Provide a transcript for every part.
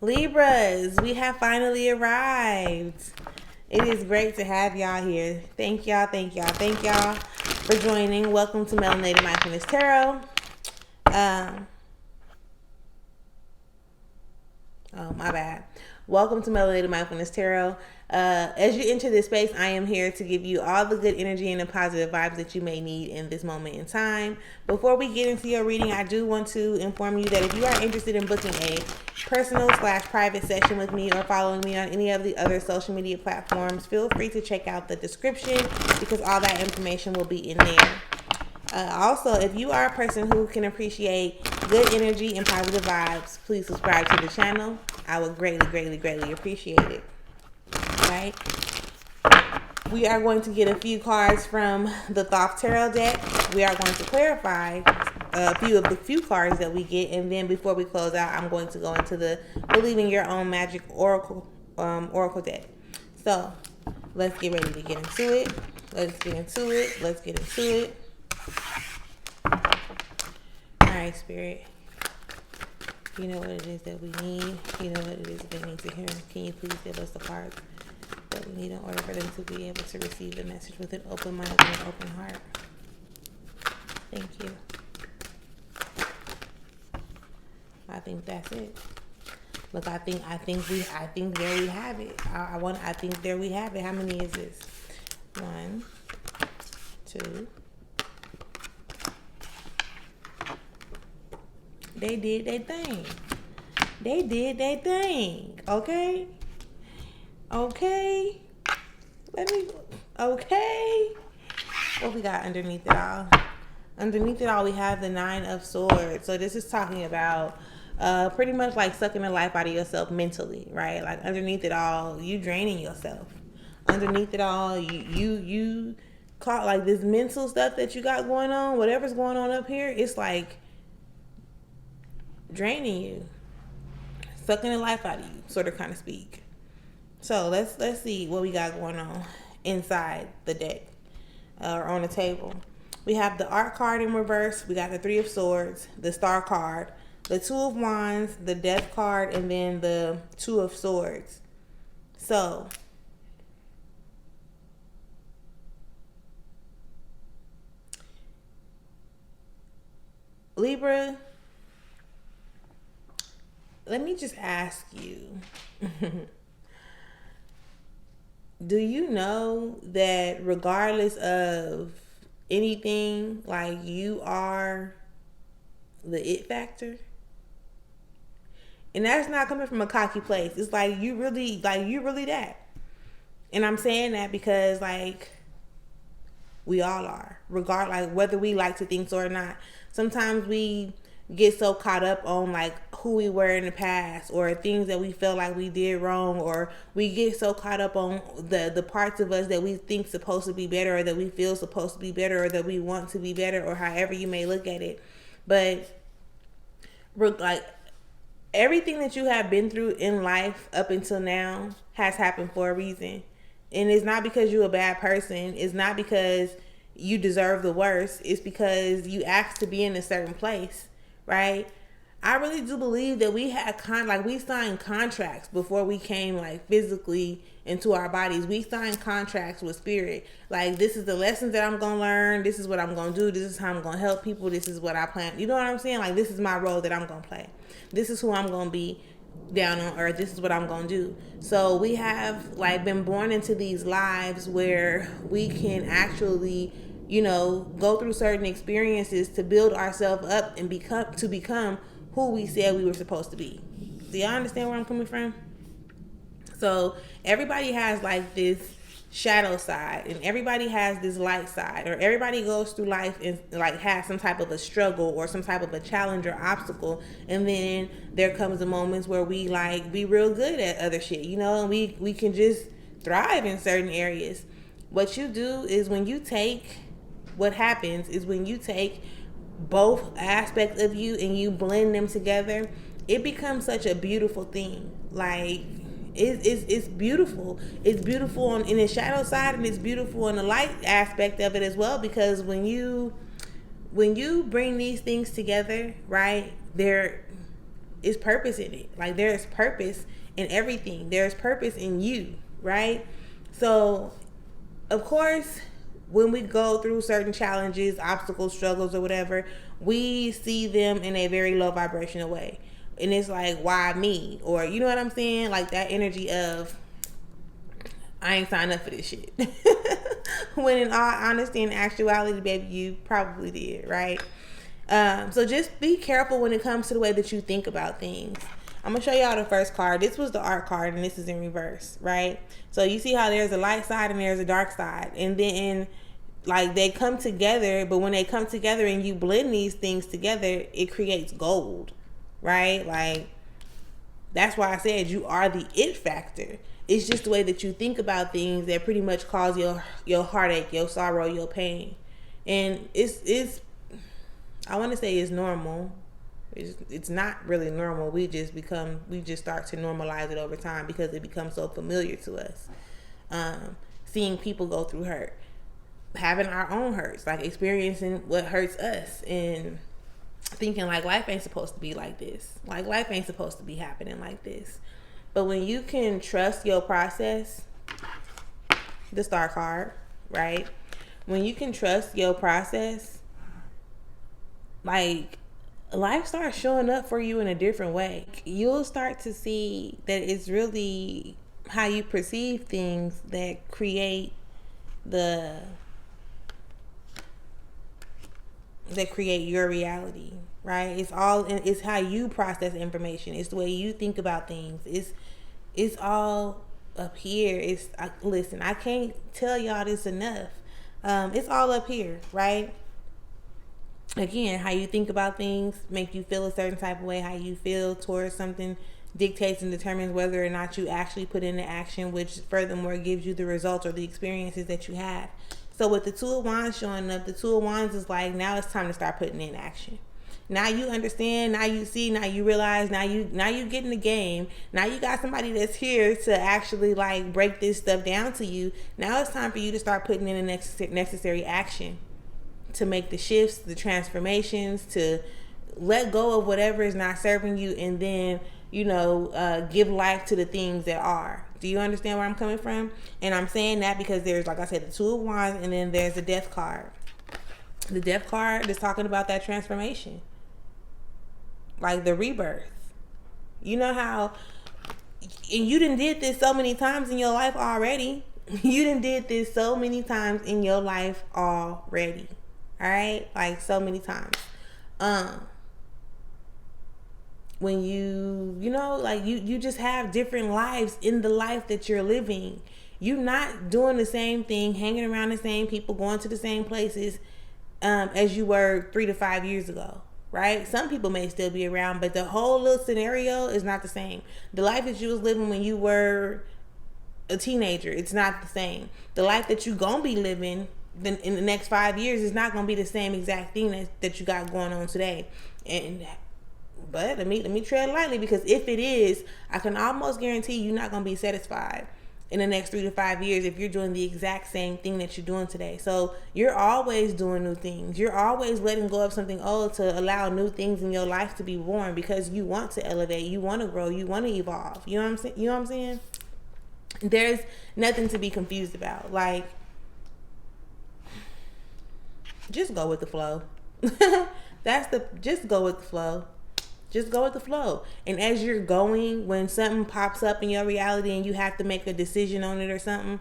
Libras, we have finally arrived. It is great to have y'all here. Thank y'all for joining. Welcome to Melanated Mindfulness Tarot. My bad. Welcome to Melanated Mindfulness Tarot. As you enter this space, I am here to give you all the good energy and the positive vibes that you may need in this moment in time. Before we get into your reading, I do want to inform you that if you are interested in booking a personal/private session with me or following me on any of the other social media platforms, feel free to check out the description because all that information will be in there. Also, if you are a person who can appreciate good energy and positive vibes, please subscribe to the channel. I would greatly appreciate it. Right? We are going to get a few cards from the Thoth Tarot deck. We are going to clarify a few cards that we get, and then before we close out, I'm going to go into the Believe in Your Own Magic Oracle deck. So let's get ready to get into it. Let's get into it. Alright, Spirit. You know what it is that we need. You know what it is that they need to hear. Can you please give us the cards that we need in order for them to be able to receive the message with an open mind and an open heart? Thank you. I think that's it. Look, I think there we have it. I think there we have it. How many is this? 1, 2. They did their thing. Okay. What we got underneath it all? Underneath it all, we have the 9 of Swords. So this is talking about pretty much like sucking the life out of yourself mentally, right? Like underneath it all, you draining yourself. Underneath it all, you caught like this mental stuff that you got going on. Whatever's going on up here, it's like draining you, sucking the life out of you, sort of kind of speak. So let's see what we got going on inside the deck or on the table. We have the Art card in reverse. We got the 3 of Swords, the Star card, the 2 of Wands, the Death card, and then the 2 of Swords. So Libra, let me just ask you, do you know that regardless of anything, like you are the it factor? And that's not coming from a cocky place. It's like you really that. And I'm saying that because like we all are, regardless, like whether we like to think so or not. Sometimes we get so caught up on like who we were in the past or things that we felt like we did wrong, or we get so caught up on the parts of us that we think supposed to be better, or that we feel supposed to be better, or that we want to be better, or however you may look at it. But like everything that you have been through in life up until now has happened for a reason. And it's not because you're a bad person. It's not because you deserve the worst. It's because you asked to be in a certain place. Right? I really do believe that we had we signed contracts before we came like physically into our bodies. We signed contracts with spirit. Like, this is the lessons that I'm going to learn. This is what I'm going to do. This is how I'm going to help people. This is what I plan. You know what I'm saying? Like, this is my role that I'm going to play. This is who I'm going to be down on earth. This is what I'm going to do. So we have like been born into these lives where we can actually, you know, go through certain experiences to build ourselves up and become who we said we were supposed to be. Do y'all understand where I'm coming from? So everybody has like this shadow side, and everybody has this light side, or everybody goes through life and like has some type of a struggle or some type of a challenge or obstacle, and then there comes the moments where we like be real good at other shit, you know, and we can just thrive in certain areas. What you do is what happens is when you take both aspects of you and you blend them together, it becomes such a beautiful thing. Like it's beautiful. It's beautiful in the shadow side, and it's beautiful in the light aspect of it as well. Because when you bring these things together, right, It's purpose in it. Like, there's purpose in everything. There's purpose in you, right? So, of course, when we go through certain challenges, obstacles, struggles, or whatever, we see them in a very low vibrational way. And it's like, why me? Or, you know what I'm saying? Like, that energy of, I ain't signed up for this shit. When in all honesty and actuality, baby, you probably did, right? So just be careful when it comes to the way that you think about things. I'm going to show y'all the first card. This was the art card, and this is in reverse, right? So you see how there's a light side and there's a dark side. And then, like, they come together, but when they come together and you blend these things together, it creates gold, right? Like, that's why I said you are the it factor. It's just the way that you think about things that pretty much cause your heartache, your sorrow, your pain. And it's I want to say it's normal. It's not really normal. We just start to normalize it over time because it becomes so familiar to us. Seeing people go through hurt, having our own hurts, like experiencing what hurts us, and thinking like life ain't supposed to be like this. Like, life ain't supposed to be happening like this. But when you can trust your process, the star card, right? When you can trust your process, like, life starts showing up for you in a different way. You'll start to see that it's really how you perceive things that create your reality, right? It's how you process information. It's the way you think about things. It's all up here. Listen, I can't tell y'all this enough. It's all up here, right? Again, how you think about things make you feel a certain type of way. How you feel towards something dictates and determines whether or not you actually put into action, which furthermore gives you the results or the experiences that you have. So with the Two of Wands showing up, the Two of Wands is like, now it's time to start putting in action. Now you understand, now you see, now you realize, now you get in the game. Now you got somebody that's here to actually like break this stuff down to you. Now it's time for you to start putting in the necessary action to make the shifts, the transformations, to let go of whatever is not serving you, and then, give life to the things that are. Do you understand where I'm coming from? And I'm saying that because there's, like I said, the Two of Wands, and then there's the Death card. The Death card is talking about that transformation. Like the rebirth. You know how, and you done did this so many times in your life already. You done did this so many times in your life already. All right? Like, so many times. When you just have different lives in the life that you're living. You're not doing the same thing, hanging around the same people, going to the same places as you were 3 to 5 years ago, right? Some people may still be around, but the whole little scenario is not the same. The life that you was living when you were a teenager, it's not the same. The life that you gonna be living in the next 5 years is not gonna be the same exact thing that you got going on today. But let me tread lightly, because if it is, I can almost guarantee you're not gonna be satisfied in the next 3 to 5 years if you're doing the exact same thing that you're doing today. So you're always doing new things. You're always letting go of something old to allow new things in your life to be born, because you want to elevate, you want to grow, you want to evolve. You know what I'm saying? There's nothing to be confused about. Like, just go with the flow. Just go with the flow. Just go with the flow. And as you're going, when something pops up in your reality and you have to make a decision on it or something,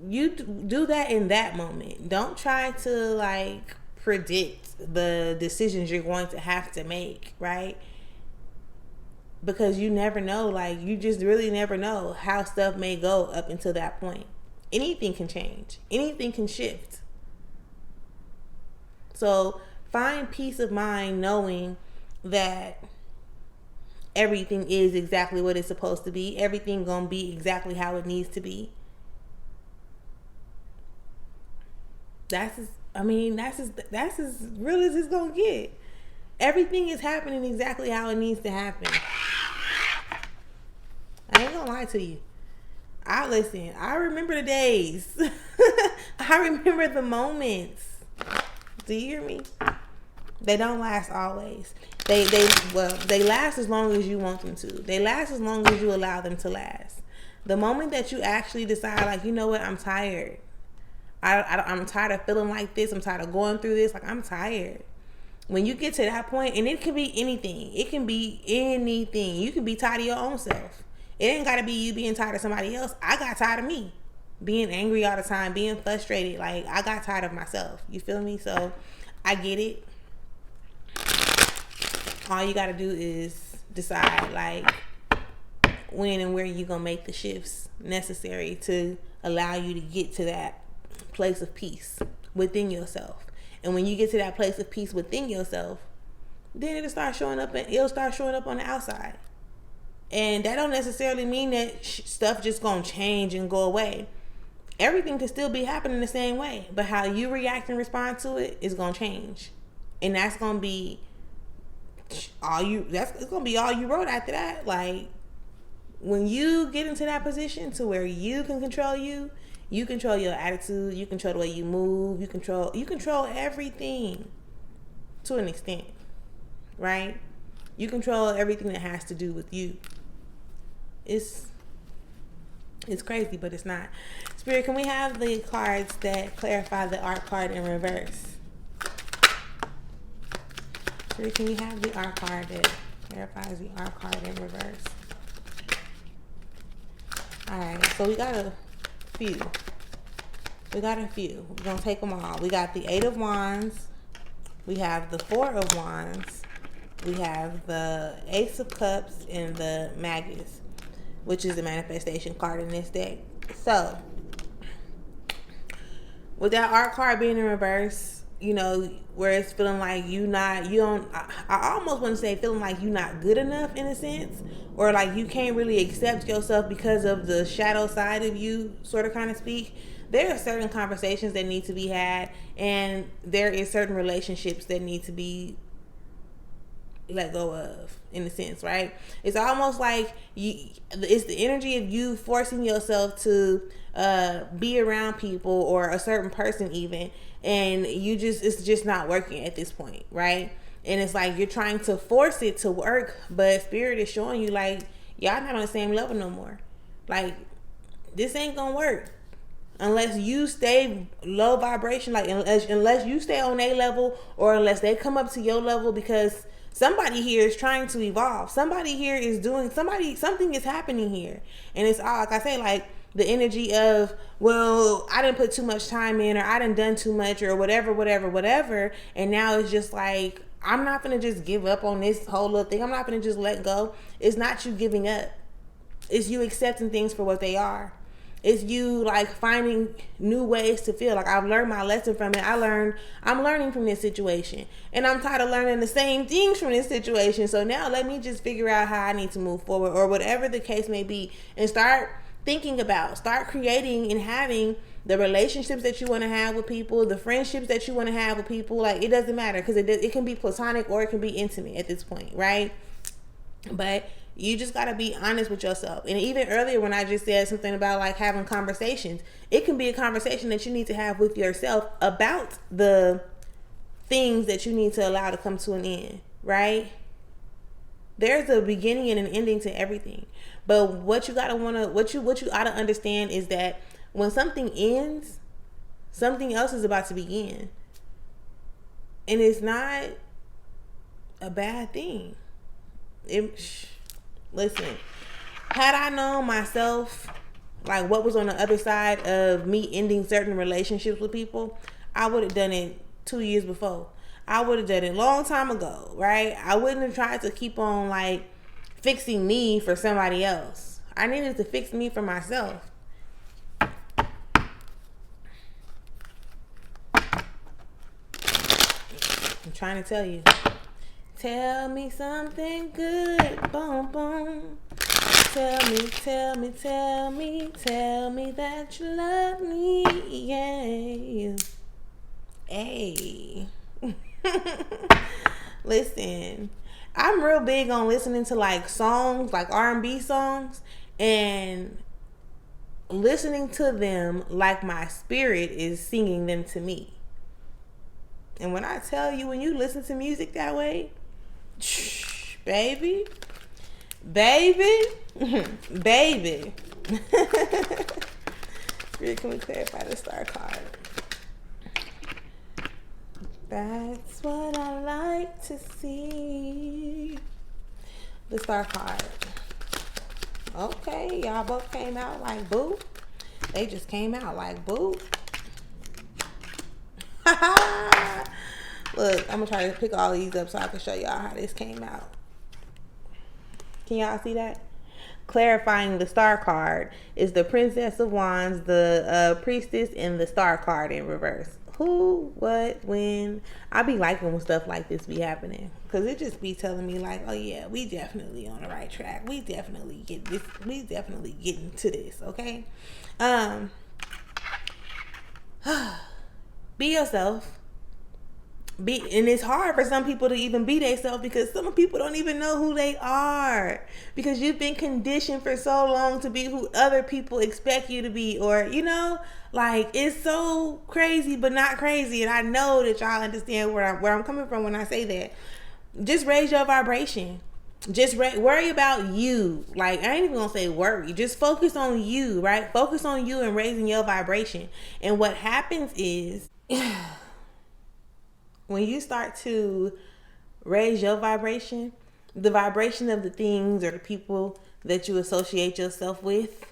you do that in that moment. Don't try to like predict the decisions you're going to have to make, right? Because you never know. Like, you just really never know how stuff may go up until that point. Anything can change. Anything can shift. So find peace of mind knowing that everything is exactly what it's supposed to be. Everything gonna be exactly how it needs to be. That's as real as it's gonna get. Everything is happening exactly how it needs to happen. I ain't gonna lie to you. I remember the days. I remember the moments. Do you hear me? They don't last always. They last as long as you want them to. They last as long as you allow them to last. The moment that you actually decide, like, you know what, I'm tired. I'm tired of feeling like this. I'm tired of going through this. Like, I'm tired. When you get to that point, and it can be anything. It can be anything. You can be tired of your own self. It ain't got to be you being tired of somebody else. I got tired of me. Being angry all the time. Being frustrated. Like, I got tired of myself. You feel me? So, I get it. All you got to do is decide, like, when and where you going to make the shifts necessary to allow you to get to that place of peace within yourself. And when you get to that place of peace within yourself, then it'll start showing up, and it'll start showing up on the outside. And that don't necessarily mean that stuff just gonna change and go away. Everything can still be happening the same way, but how you react and respond to it is gonna change, and that's gonna be all you. It's gonna be all you wrote after that. Like, when you get into that position to where you can control you. You control your attitude. You control the way you move. You control everything to an extent, right? You control everything that has to do with you. It's crazy, but it's not. Spirit, can we have the cards that clarify the art card in reverse? Spirit, can we have the art card that clarifies the art card in reverse? All right, so we got a few. We're going to take them all. We got the 8 of Wands. We have the 4 of Wands. We have the Ace of Cups and the Magus, which is the manifestation card in this deck. So, with that art card being in reverse, you know, where it's feeling like I almost want to say feeling like you're not good enough in a sense, or like you can't really accept yourself because of the shadow side of you, sort of kind of speak. There are certain conversations that need to be had, and there is certain relationships that need to be let go of, in a sense, right? It's almost like it's the energy of you forcing yourself to be around people or a certain person even, and it's just not working at this point, right? And it's like you're trying to force it to work, but Spirit is showing you, like, y'all not on the same level no more. Like, this ain't gonna work unless you stay low vibration, like unless you stay on their level, or unless they come up to your level, because somebody here is trying to evolve. Somebody here is doing something is happening here. And it's all, like I say, like the energy of, well, I didn't put too much time in, or I done too much, or whatever. And now it's just like, I'm not going to just give up on this whole little thing. I'm not going to just let go. It's not you giving up. It's you accepting things for what they are. It's you, like, finding new ways to feel. Like, I've learned my lesson from it. I'm learning from this situation. And I'm tired of learning the same things from this situation. So now let me just figure out how I need to move forward, or whatever the case may be, and start creating and having the relationships that you want to have with people, the friendships that you want to have with people. Like, it doesn't matter, because it can be platonic or it can be intimate at this point, right? But you just got to be honest with yourself. And even earlier when I just said something about, like, having conversations, it can be a conversation that you need to have with yourself about the things that you need to allow to come to an end, right? There's a beginning and an ending to everything. But what you ought to understand is that when something ends, something else is about to begin. And it's not a bad thing. Listen, had I known myself, like, what was on the other side of me ending certain relationships with people, I would have done it 2 years before. I would have done it a long time ago, right? I wouldn't have tried to keep on, like, fixing me for somebody else. I needed to fix me for myself. I'm trying to tell you. Tell me something good, boom, boom. Tell me that you love me, yeah. Hey. Listen, I'm real big on listening to, like, songs, like R&B songs, and listening to them like my spirit is singing them to me. And when I tell you, when you listen to music that way, baby, baby, baby. Can we clarify the star card? That's what I like to see. The star card. Okay, y'all both came out like boo. They just came out like boo. Look, I'm gonna try to pick all these up so I can show y'all how this came out. Can y'all see that? Clarifying the star card is the Princess of Wands, the Priestess, and the star card in reverse. Who, what, when. I be liking when stuff like this be happening, because it just be telling me like, oh yeah, we definitely on the right track. We definitely get this. We definitely getting to this. Okay. Be yourself. And it's hard for some people to even be themselves, because some people don't even know who they are, because you've been conditioned for so long to be who other people expect you to be, or like, it's so crazy but not crazy. And I know that y'all understand where I'm coming from when I say that. Just raise your vibration. Just worry about you. Like, I ain't even gonna say worry. Just focus on you, right? Focus on you and raising your vibration. And what happens is, when you start to raise your vibration, the vibration of the things or the people that you associate yourself with,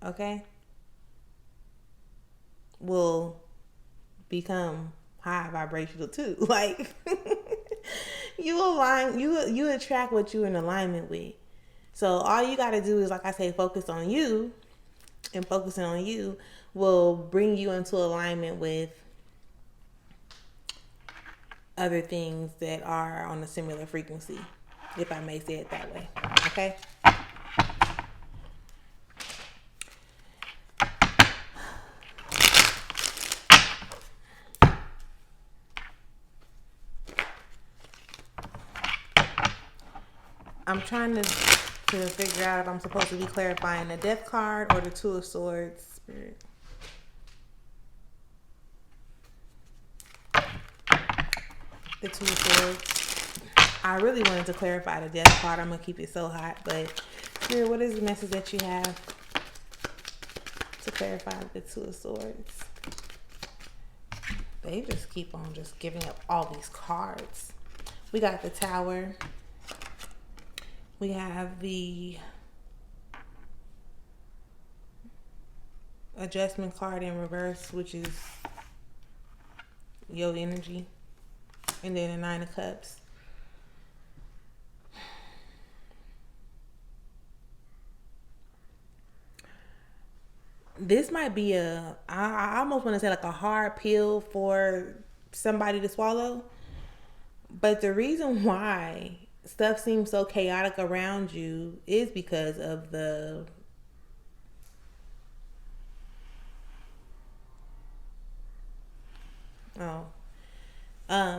okay, will become high vibrational too. Like, you attract what you're in alignment with. So all you got to do is, like I say, focus on you, and focusing on you will bring you into alignment with other things that are on a similar frequency, if I may say it that way. Okay? I'm trying to figure out if I'm supposed to be clarifying the Death card or the Two of Swords. Spirit. The Two of Swords. I really wanted to clarify the Death card. I'm going to keep it so hot. But, Spirit, what is the message that you have to clarify the Two of Swords? They just keep on just giving up all these cards. We got the Tower. We have the Adjustment card in reverse, which is your energy. And then the Nine of Cups. This might be I almost want to say like a hard pill for somebody to swallow. But the reason why stuff seems so chaotic around you is because of the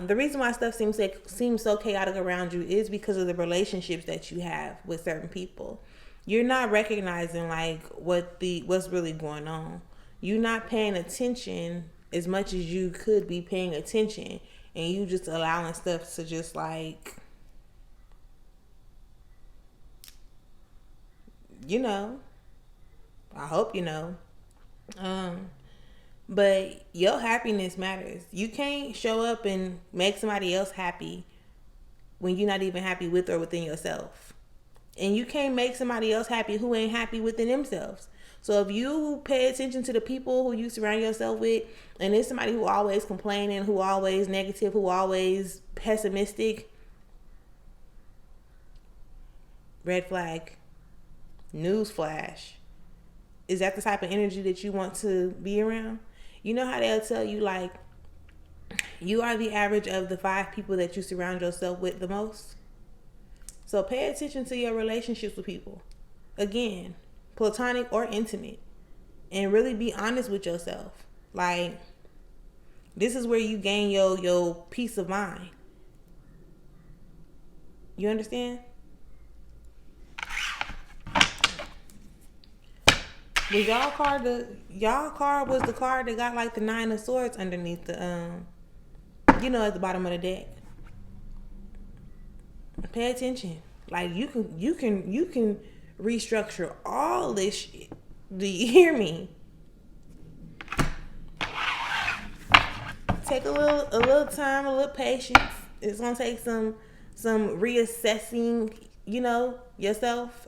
the reason why stuff seems so chaotic around you is because of the relationships that you have with certain people. You're not recognizing like what's really going on. You're not paying attention as much as you could be paying attention, and you just allowing stuff to just like, I hope but your happiness matters. You can't show up and make somebody else happy when you're not even happy with or within yourself. And you can't make somebody else happy who ain't happy within themselves. So if you pay attention to the people who you surround yourself with, and it's somebody who always complaining, who always negative, who always pessimistic, red flag, news flash. Is that the type of energy that you want to be around? You know how they'll tell you, like, you are the average of the 5 people that you surround yourself with the most? So pay attention to your relationships with people. Again, platonic or intimate. And really be honest with yourself. Like, this is where you gain your peace of mind. You understand? Was y'all card was the card that got like the 9 of Swords underneath the at the bottom of the deck. Pay attention. Like you can restructure all this shit. Do you hear me? Take a little time, a little patience. It's gonna take some reassessing, yourself,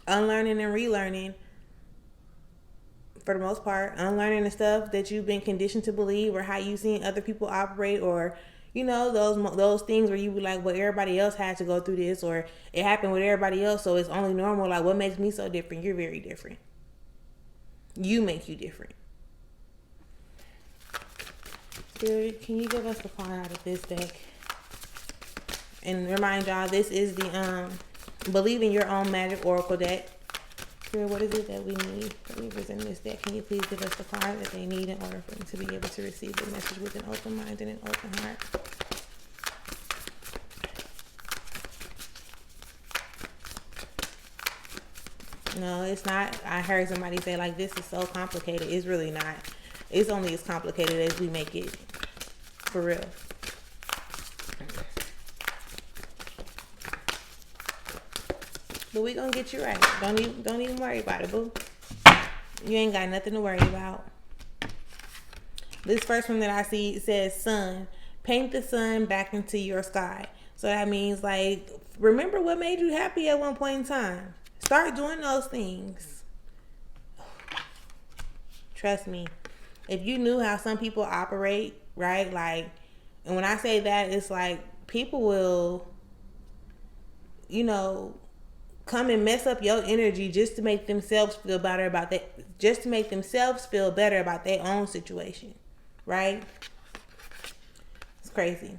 unlearning and relearning. For the most part, unlearning the stuff that you've been conditioned to believe, or how you've seen other people operate, or those things where you be like, well, everybody else had to go through this, or it happened with everybody else, so it's only normal. Like, what makes me so different? You're very different. You make you different. Spirit, can you give us the card out of this deck? And remind y'all, this is the Believe in Your Own Magic Oracle deck. Spirit, what is it that we need for Libras in this deck? Can you please give us the card that they need in order for them to be able to receive the message with an open mind and an open heart? No, it's not. I heard somebody say, like, this is so complicated. It's really not. It's only as complicated as we make it. For real. But we gonna get you right. Don't even worry about it, boo. You ain't got nothing to worry about. This first one that I see says sun. Paint the sun back into your sky. So that means, like, remember what made you happy at one point in time. Start doing those things. Trust me. If you knew how some people operate, right? Like, and when I say that, it's like people will, come and mess up your energy just to make themselves feel better about that, just to make themselves feel better about their own situation, right? It's crazy.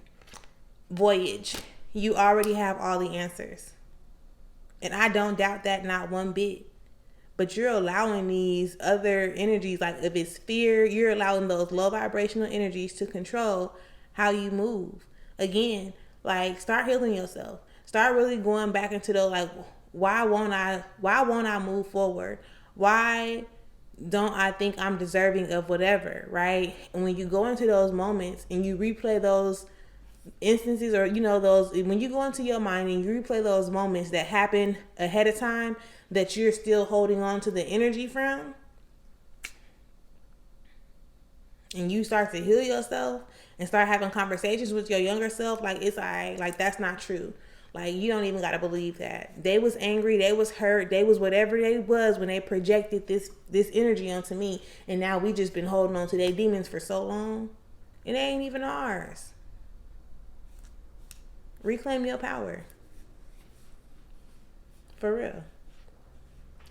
Voyage. You already have all the answers. And I don't doubt that, not one bit. But you're allowing these other energies, like if it's fear, you're allowing those low vibrational energies to control how you move. Again, like, start healing yourself. Start really going back into the, like, why won't I move forward? Why don't I think I'm deserving of whatever, right? And when you go into those moments and you replay those instances, or those, when you go into your mind and you replay those moments that happen ahead of time that you're still holding on to the energy from, and you start to heal yourself and start having conversations with your younger self, like, it's alright, like, that's not true. Like, you don't even gotta believe that. They was angry, they was hurt, they was whatever they was when they projected this energy onto me, and now we just been holding on to their demons for so long. It ain't even ours. Reclaim your power. For real.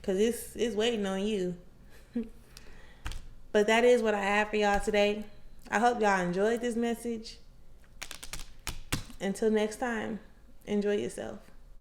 Because it's waiting on you. But that is what I have for y'all today. I hope y'all enjoyed this message. Until next time, enjoy yourself.